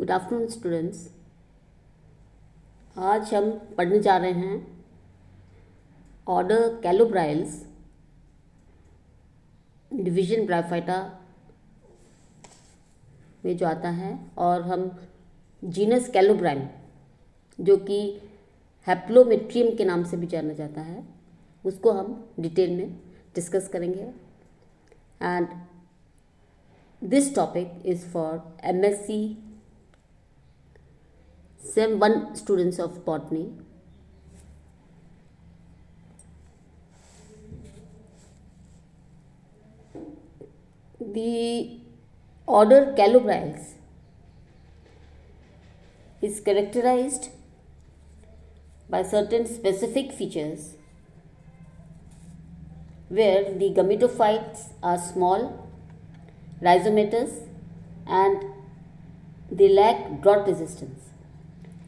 Good afternoon students. आज हम पढ़ने जा रहे हैं ऑर्डर कैलोब्राइल्स, डिवीजन ब्रायोफाइटा में जो आता है, और हम जीनस कैलोब्राइल जो कि हैप्लोमेट्रियम के नाम से भी जाना जाता है, उसको हम डिटेल में डिस्कस करेंगे। And this topic is for MSc Sem 1 students of botany. The order Calobryles is characterized by certain specific features where the gametophytes are small, rhizomatous, and they lack drought resistance.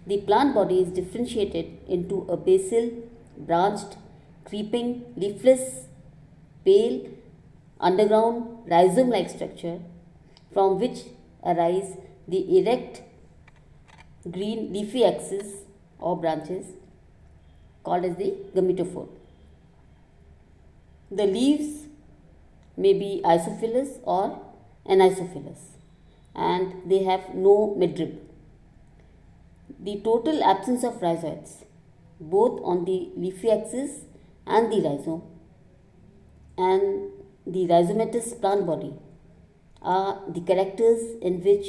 The plant body is differentiated into a basal, branched, creeping, leafless, pale, underground, rhizome-like structure from which arise the erect, green, leafy axis or branches called as the gametophore. The leaves may be isophilous or anisophilous, and they have no midrib. The total absence of rhizoids, both on the leafy axis and the rhizome, and the rhizomatous plant body are the characters in which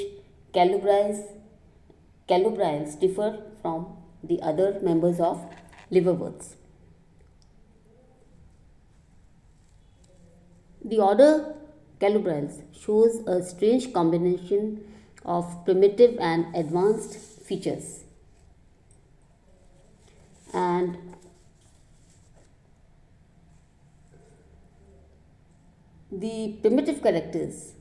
Calobryles differ from the other members of liverworts. The order Calobryles shows a strange combination of primitive and advanced features, and the primitive characters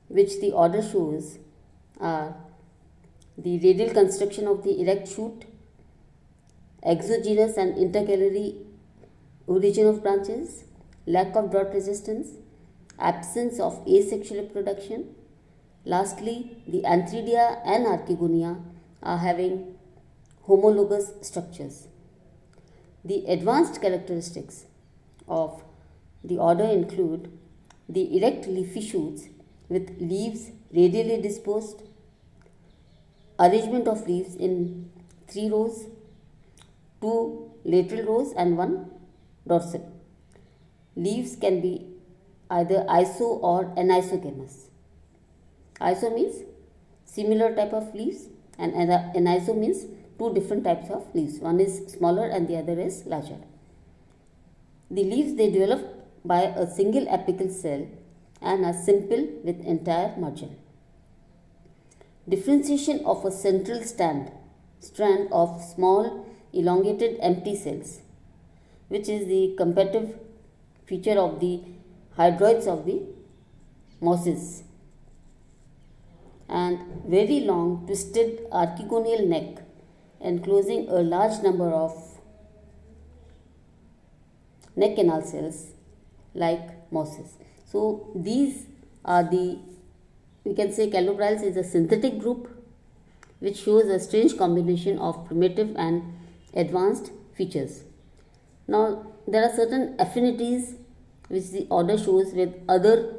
which the order shows are the radial construction of the erect shoot, exogenous and intercalary origin of branches, lack of drought resistance, absence of asexual reproduction. Lastly, the Antheridia and Archegonia are having homologous structures. The advanced characteristics of the order include the erect leafy shoots with leaves radially disposed, arrangement of leaves in 3 rows, 2 lateral rows and 1 dorsal. Leaves can be either iso or anisogamous. Iso means similar type of leaves, and aniso means two different types of leaves. One is smaller and the other is larger. The leaves, they develop by a single apical cell and are simple with entire margin. Differentiation of a central strand of small elongated empty cells, which is the comparative feature of the hydroids of the mosses, and very long twisted archegonial neck enclosing a large number of neck canal cells like mosses. So these are the, we can say Calobryles is a synthetic group which shows a strange combination of primitive and advanced features. Now there are certain affinities which the order shows with other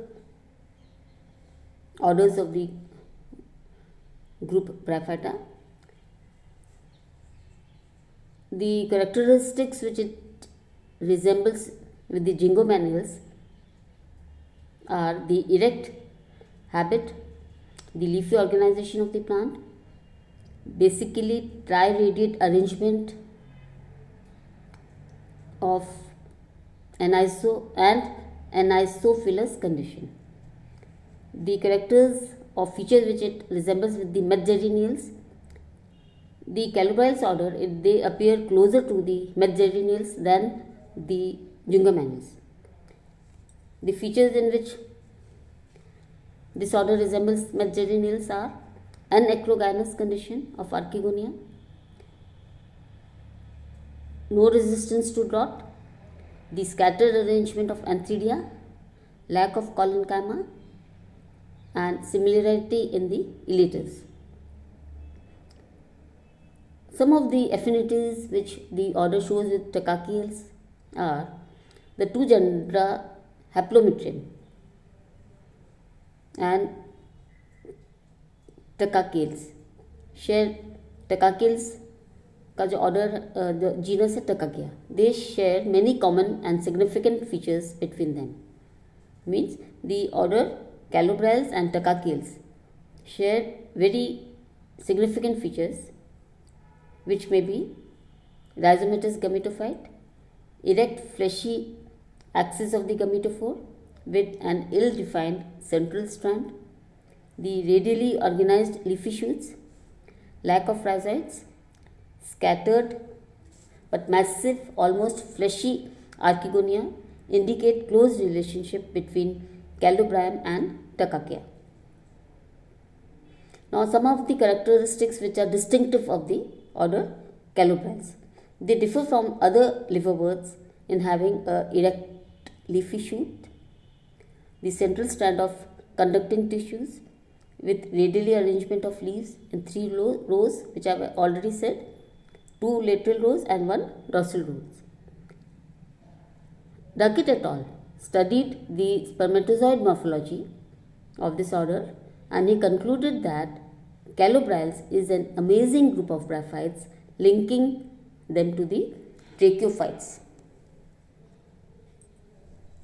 orders of the group Bryophyta. The characteristics which it resembles with the Gingomanials are the erect habit, the leafy organization of the plant, basically triradiate arrangement of aniso and anisophilous condition. The characters or features which it resembles with the Metzgerinials, the Calobryles order, they appear closer to the Metzgerinials than the Gingomanials. The features in which this order resembles Metzgerinials are anacrogynous condition of Archegonia, no resistance to drought, the scattered arrangement of Antheridia, lack of collenchyma, and similarity in the elyters. Some of the affinities which the order shows with Tachycales are the two genera Haplometrium and Tachycales share Tachycales का जो order genus है Takakia, they share many common and significant features between them. Means the order Calobryales and Takakiales share very significant features which may be rhizomatous gametophyte, erect fleshy axis of the gametophore with an ill-defined central strand, the radially organized leafy shoots, lack of rhizoids, scattered but massive, almost fleshy archegonia indicate close relationship between Calobrium and Tachycia. Now, some of the characteristics which are distinctive of the order Calobriales. They differ from other liverbirds in having a erect leafy shoot, the central strand of conducting tissues with radially arrangement of leaves in 3 rows, which I have already said, 2 lateral rows and 1 dorsal rows. Duckett et al. Studied the spermatozoid morphology of this order, and he concluded that Calobriales is an amazing group of bryophytes, linking them to the tracheophytes.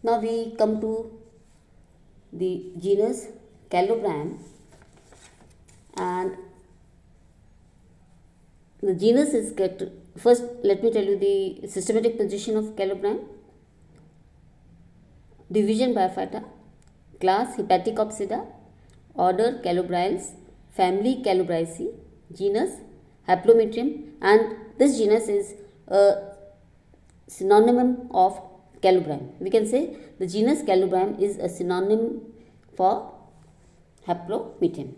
Now we come to the genus Calobrium, and the genus is first let me tell you the systematic position of Calobrium. Division Bryophyta, class Hepaticopsida, order Calobriales, family Calobriaceae, genus Haplometrium, and this genus is a synonym of Calobrium. We can say the genus Calobrium is a synonym for Haplometrium.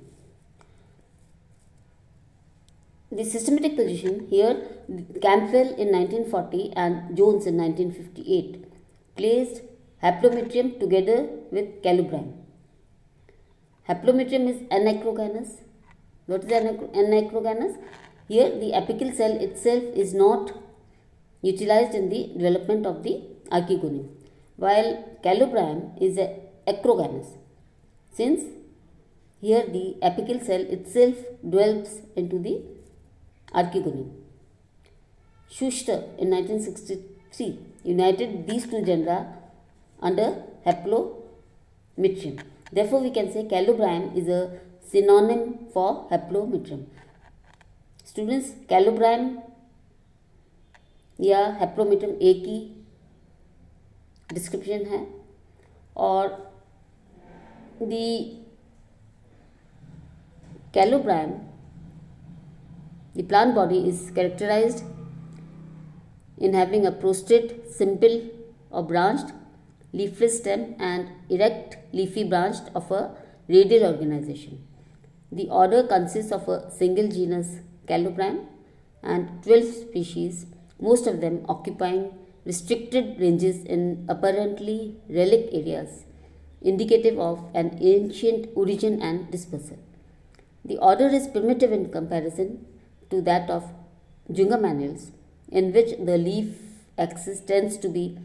The systematic position here, Campbell in 1940 and Jones in 1958 placed Haplometrium together with Calobrium. Haplometrium is anacrogamous. What is anacrogamous? Here the apical cell itself is not utilized in the development of the archegonium, while Calobrium is acrogamous, since here the apical cell itself develops into the archegonium. Schuster in 1963 united these two genera under Haplometrium. Therefore, we can say Calobrium is a synonym for Haplometrium. Students, Calobrium या Haplometrium एक ही description है, और the Calobrium, the plant body is characterized in having a prostrate, simple or branched leafless stem and erect leafy branch of a radial organization. The order consists of a single genus Calobrium and 12 species, most of them occupying restricted ranges in apparently relic areas, indicative of an ancient origin and dispersal. The order is primitive in comparison to that of Jungermannials, in which the leaf axis tends to be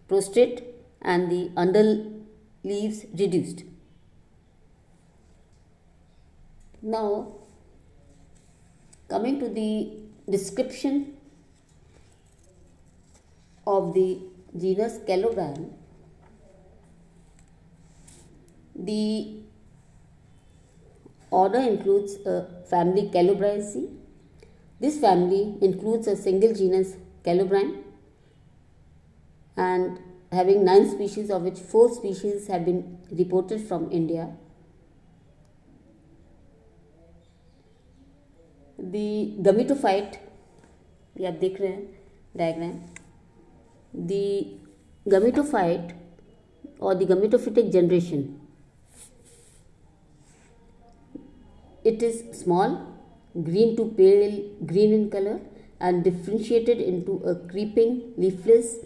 prostrate and the underleaves reduced. Now, coming to the description of the genus Calobrium, the order includes a family Calobriaceae. This family includes a single genus Calobrium and having 9 species, of which 4 species have been reported from India. The gametophyte, ये आप देख रहे हैं diagram, the gametophyte or the gametophytic generation, it is small, green to pale green in color, and differentiated into a creeping leafless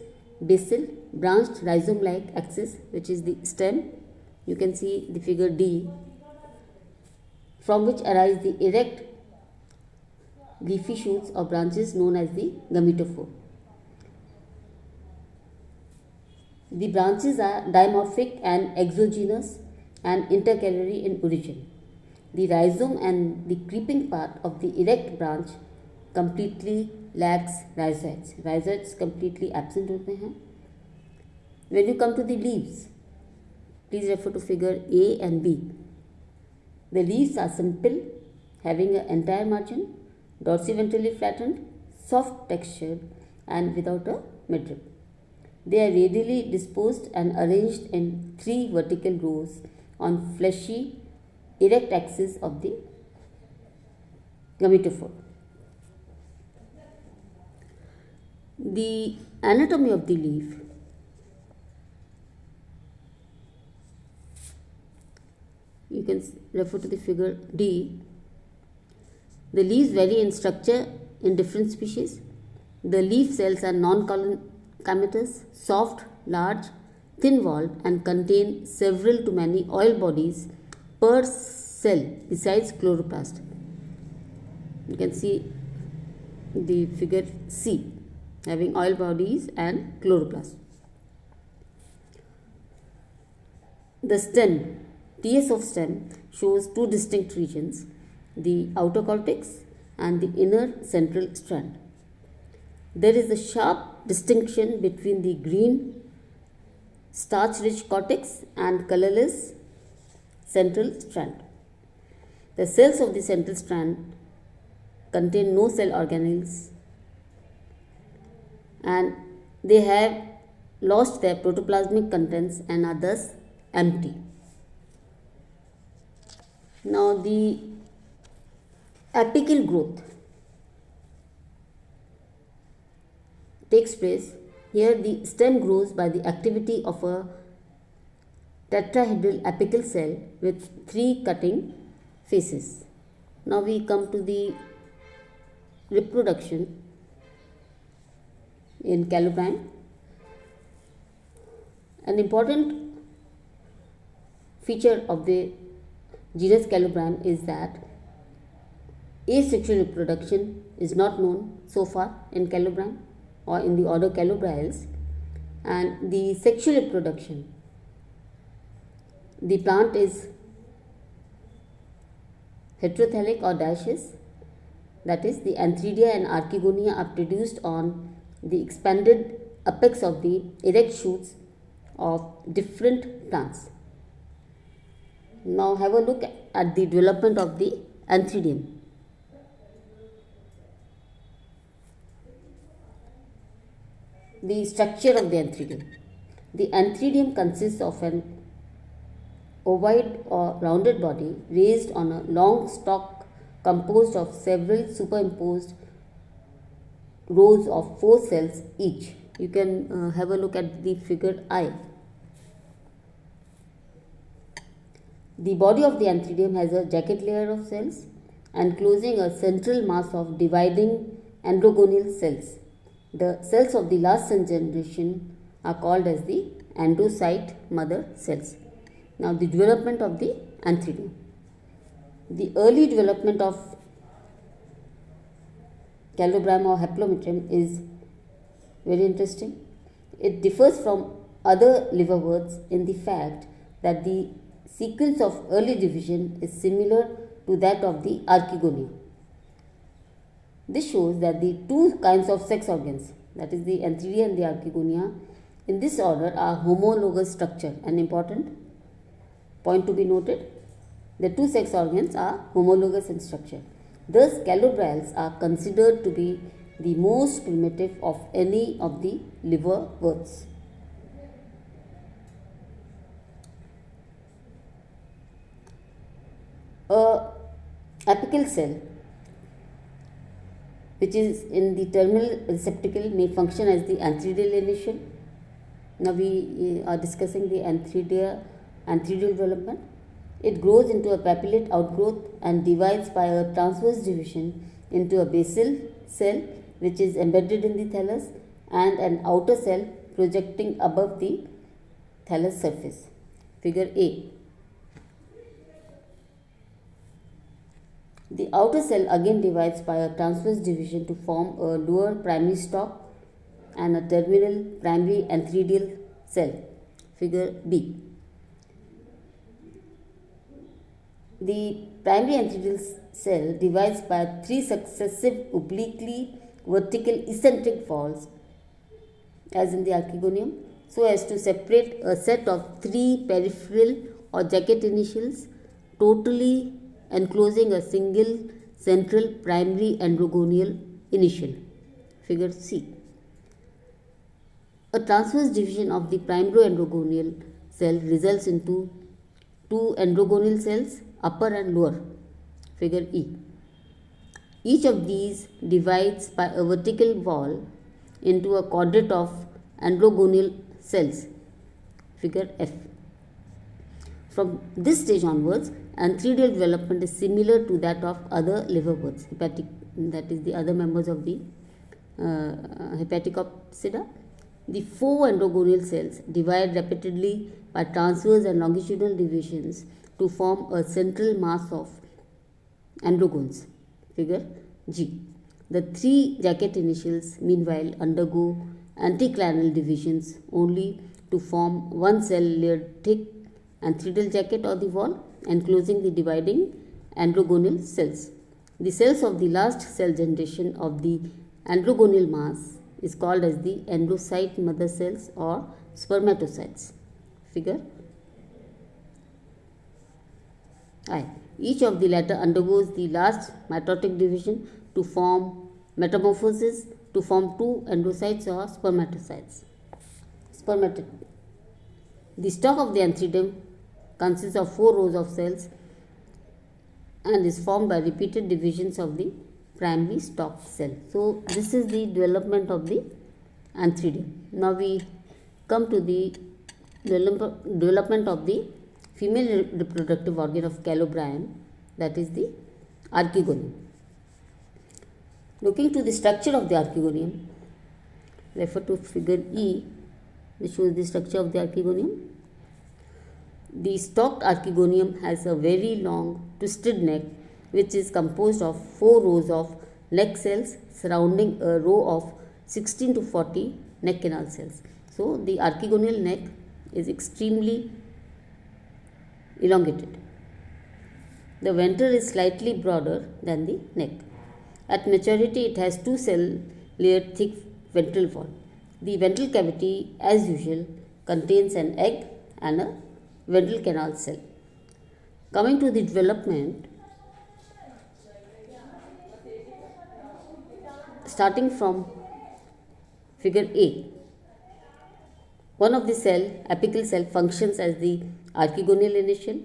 basal branched rhizome like axis, which is the stem. You can see the figure D from which arise the erect leafy shoots or branches known as the gametophore. The branches are dimorphic and exogenous and intercalary in origin. The rhizome and the creeping part of the erect branch completely lacks rhizoids. Rhizoids completely absent होते हैं. When you come to the leaves, please refer to figure A and B. The leaves are simple, having an entire margin, dorsiventrally flattened, soft textured, and without a midrib. They are radially disposed and arranged in 3 vertical rows on fleshy, erect axis of the gametophore. The anatomy of the leaf. You can refer to the figure D. The leaves vary in structure in different species. The leaf cells are non-cametous, soft, large, thin-walled, and contain several to many oil bodies per cell besides chloroplast. You can see the figure C, having oil bodies and chloroplast. The stem, TS of stem, shows 2 distinct regions, the outer cortex and the inner central strand. There is a sharp distinction between the green starch-rich cortex and colorless central strand. The cells of the central strand contain no cell organelles and they have lost their protoplasmic contents and are thus empty. Now the apical growth takes place. Here the stem grows by the activity of a tetrahedral apical cell with 3 cutting faces. Now we come to the reproduction in Calobrine. An important feature of the genus Calobrine is that asexual reproduction is not known so far in Calobrine or in the order Calobryles, and the sexual reproduction, the plant is heterothallic or dioecious, that is, the antheridia and archegonia are produced on the expanded apex of the erect shoots of different plants. Now have a look at the development of the antheridium. The structure of the antheridium. The antheridium consists of an ovoid or rounded body raised on a long stalk composed of several superimposed rows of 4 cells each. You can have a look at the figure I. The body of the antheridium has a jacket layer of cells enclosing a central mass of dividing androgonial cells. The cells of the last cell generation are called as the endocyte mother cells. Now the development of the antheridium. The early development of Calobrine or Haplometrium is very interesting. It differs from other liverworts in the fact that the sequence of early division is similar to that of the archegonia. This shows that the 2 kinds of sex organs, that is the antheria and the archegonia, in this order are homologous structure. An important point to be noted, the 2 sex organs are homologous in structure. Thus, Calobryles are considered to be the most primitive of any of the liverworts. A apical cell which is in the terminal receptacle may function as the antheridial initial. Now we are discussing the antheridial development. It grows into a papillate outgrowth and divides by a transverse division into a basal cell which is embedded in the thallus and an outer cell projecting above the thallus surface. Figure A. The outer cell again divides by a transverse division to form a lower primary stalk and a terminal primary antheridial cell, figure B. The primary antheridial cell divides by 3 successive obliquely vertical eccentric walls, as in the archegonium, so as to separate a set of 3 peripheral or jacket initials, totally enclosing a single central primary androgonial initial, figure C. A transverse division of the primary-androgonial cell results into 2 androgonial cells, upper and lower, figure E. Each of these divides by a vertical wall into a quadret of androgonial cells, figure F. From this stage onwards, antheridial development is similar to that of other liverworts, hepatic, that is the other members of the Hepaticopsida. The 4 androgonial cells divide repeatedly by transverse and longitudinal divisions to form a central mass of androgones, figure G. The 3 jacket initials meanwhile undergo anticlinal divisions only to form one cell layered thick antheridial jacket or the wall enclosing the dividing androgonial cells. The cells of the last cell generation of the androgonial mass is called as the androcyte mother cells or spermatocytes, figure I. Each of the latter undergoes the last mitotic division to form metamorphosis to form 2 androcytes or spermatocytes. The stalk of the antheridium consists of 4 rows of cells and is formed by repeated divisions of the primary stalk cell. So, this is the development of the antheridium. Now, we come to the development of the female reproductive organ of Calobrion, that is the archegonium. Looking to the structure of the archegonium, refer to figure E, which shows the structure of the archegonium. The stalked archegonium has a very long twisted neck which is composed of 4 rows of neck cells surrounding a row of 16 to 40 neck canal cells. So, the archegonial neck is extremely elongated. The ventral is slightly broader than the neck. At maturity, it has 2 cell layered thick ventral wall. The ventral cavity, as usual, contains an egg and a ventral canal cell. Coming to the development, starting from figure A, one of the cell, apical cell, functions as the archegonial initial.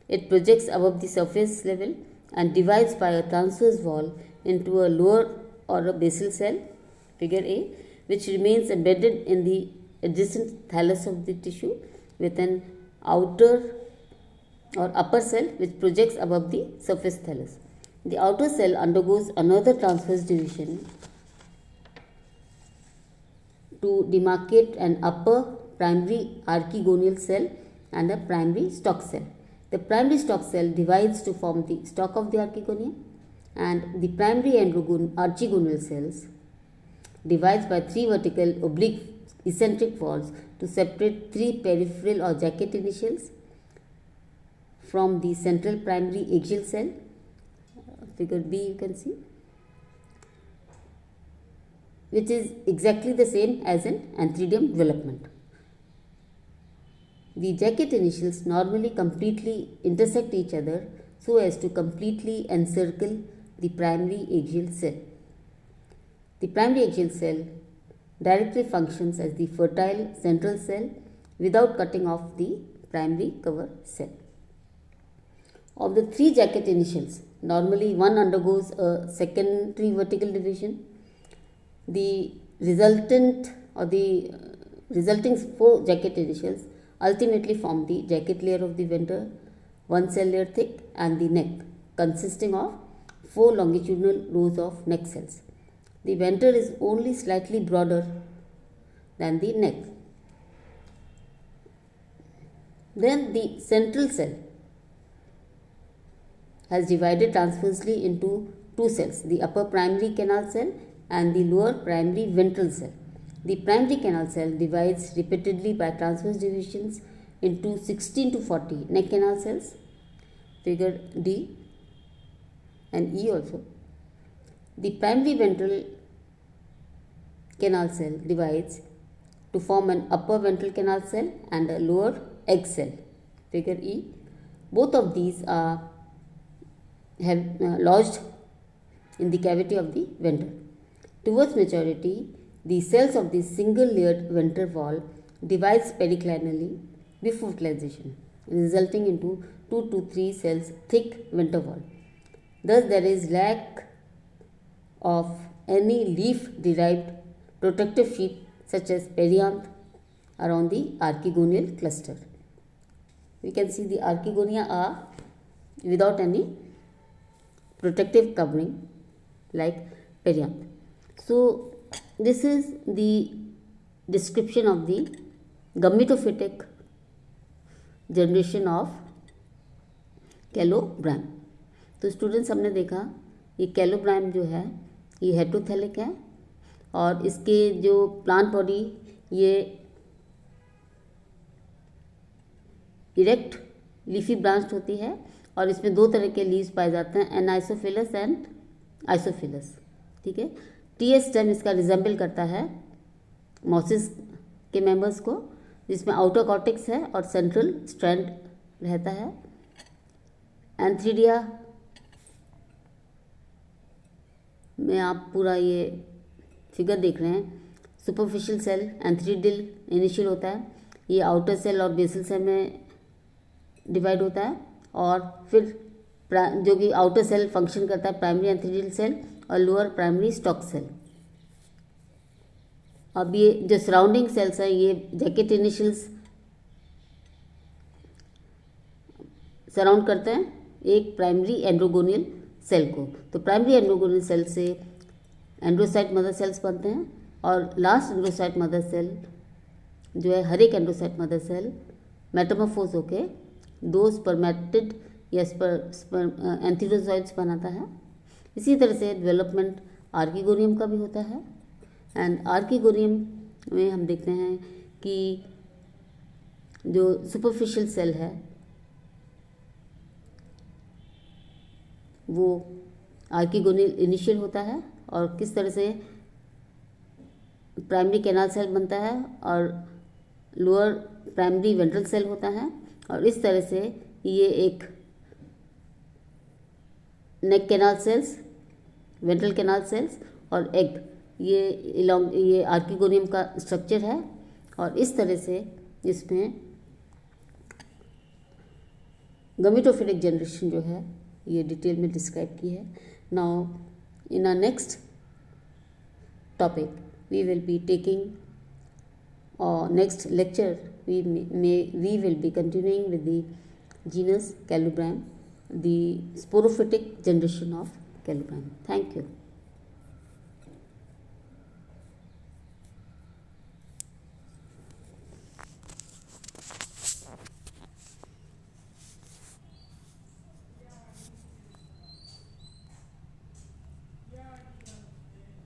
It projects above the surface level and divides by a transverse wall into a lower or a basal cell, figure A, which remains embedded in the adjacent thallus of the tissue with an outer or upper cell which projects above the surface thallus. The outer cell undergoes another transverse division to demarcate an upper primary archegonial cell and a primary stalk cell. The primary stalk cell divides to form the stalk of the archegonium, and the primary archegonial cells divides by 3 vertical oblique eccentric walls to separate 3 peripheral or jacket initials from the central primary axial cell, figure B you can see, which is exactly the same as in antheridium development. The jacket initials normally completely intersect each other so as to completely encircle the primary axial cell. The primary axial cell directly functions as the fertile central cell without cutting off the primary cover cell. Of the 3 jacket initials, normally one undergoes a secondary vertical division. The resulting 4 jacket initials ultimately form the jacket layer of the venter, 1 cell layer thick, and the neck, consisting of 4 longitudinal rows of neck cells. The venter is only slightly broader than the neck. Then the central cell has divided transversely into two cells, the upper primary canal cell and the lower primary ventral cell. The primary canal cell divides repeatedly by transverse divisions into 16 to 40 neck canal cells, figure D and E also. The primary ventral canal cell divides to form an upper ventral canal cell and a lower egg cell, figure E. Both of these have lodged in the cavity of the venter. Towards maturity, the cells of the single-layered ventral wall divides periclinally before fertilization, resulting into 2 to 3 cells thick venter wall. Thus, there is lack of any leaf-derived protective sheath such as perianth around the archegonial cluster. We can see the archegonia are without any protective covering like perianth. So, this is the description of the gametophytic generation of कैलोब्राइम. तो students हमने देखा ये कैलोब्राइम जो है ये हेटेरोथैलिक है और इसके जो प्लांट बॉडी ये इरेक्ट लीफी ब्रांच होती है और इसमें दो तरह के लीव्स पाए जाते हैं, एनाइसोफिलस एंड आइसोफिलस. ठीक है. टीएस स्टेम इसका रिजेंबल करता है मॉसिस के मेंबर्स को, जिसमें आउटर कॉर्टेक्स है और सेंट्रल स्ट्रैंड रहता है. एंथ्रीडिया में आप पूरा ये फिगर देख रहे हैं. सुपरफिशियल सेल एंथ्रीडिल इनिशियल होता है, ये आउटर सेल और बेसल सेल में डिवाइड होता है और फिर जो कि आउटर सेल फंक्शन करता है प्राइमरी एंथ्रीडिल सेल और लोअर प्राइमरी स्टॉक सेल. अब ये जो सराउंडिंग सेल्स हैं ये जैकेट इनिशियल्स सराउंड करते हैं एक प्राइमरी एंड्रोगोनियल सेल को. तो प्राइमरी एंड्रोगोनियल सेल से एंड्रोसाइट मदर सेल्स बनते हैं और लास्ट एंड्रोसाइट मदर सेल जो है हर एक एंड्रोसाइट मदर सेल मेटामॉर्फोज होके दो स्पर्मेटिड या एंथीरोजॉइड्स बनाता है. इसी तरह से डेवलपमेंट आर्किगोनियम का भी होता है. एंड आर्किगोनियम में हम देखते हैं कि जो सुपरफिशियल सेल है वो आर्किगोनियल इनिशियल होता है और किस तरह से प्राइमरी कैनाल सेल बनता है और लोअर प्राइमरी वेंट्रल सेल होता है और इस तरह से ये एक neck canal cells, ventral canal cells और एग ये आर्किगोनियम का स्ट्रक्चर है और इस तरह से इसमें गमेटोफिटिक जनरेशन जो है ये डिटेल में डिस्क्राइब की है. Now in our next topic we will be taking next lecture we will be continuing with the genus Calobrine, the sporophytic generation of Calobrine. Thank you.